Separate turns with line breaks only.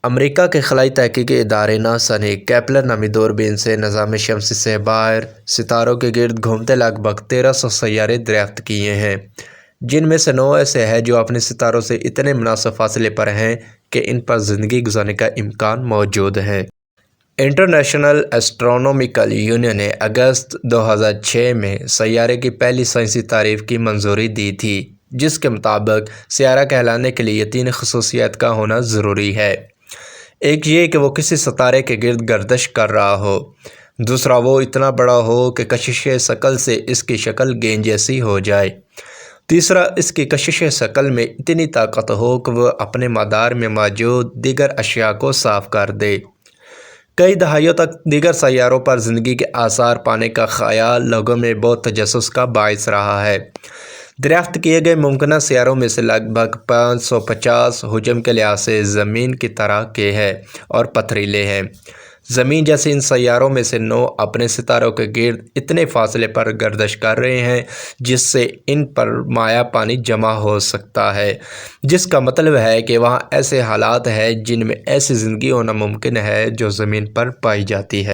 امریکہ کے خلائی تحقیقی ادارے ناسا نے کیپلر نامی دوربین سے نظام شمسی سے باہر ستاروں کے گرد گھومتے لگ بھگ 1300 سیارے دریافت کیے ہیں، جن میں سے 9 ایسے ہیں جو اپنے ستاروں سے اتنے مناسب فاصلے پر ہیں کہ ان پر زندگی گزارنے کا امکان موجود ہے۔ انٹرنیشنل ایسٹرونامیکل یونین نے اگست 2006 میں سیارے کی پہلی سائنسی تعریف کی منظوری دی تھی، جس کے مطابق سیارہ کہلانے کے لیے 3 خصوصیات کا ہونا ضروری ہے۔ ایک یہ کہ وہ کسی ستارے کے گرد گردش کر رہا ہو، دوسرا وہ اتنا بڑا ہو کہ کشش ثقل سے اس کی شکل گیند جیسی ہو جائے، تیسرا اس کی کشش ثقل میں اتنی طاقت ہو کہ وہ اپنے مدار میں موجود دیگر اشیاء کو صاف کر دے۔ کئی دہائیوں تک دیگر سیاروں پر زندگی کے آثار پانے کا خیال لوگوں میں بہت تجسس کا باعث رہا ہے۔ دریافت کیے گئے ممکنہ سیاروں میں سے لگ بھگ 550 حجم کے لحاظ سے زمین کی طرح کے ہیں اور پتھریلے ہیں۔ زمین جیسے ان سیاروں میں سے 9 اپنے ستاروں کے گرد اتنے فاصلے پر گردش کر رہے ہیں جس سے ان پر مائع پانی جمع ہو سکتا ہے، جس کا مطلب ہے کہ وہاں ایسے حالات ہیں جن میں ایسی زندگی ہونا ممکن ہے جو زمین پر پائی جاتی ہے۔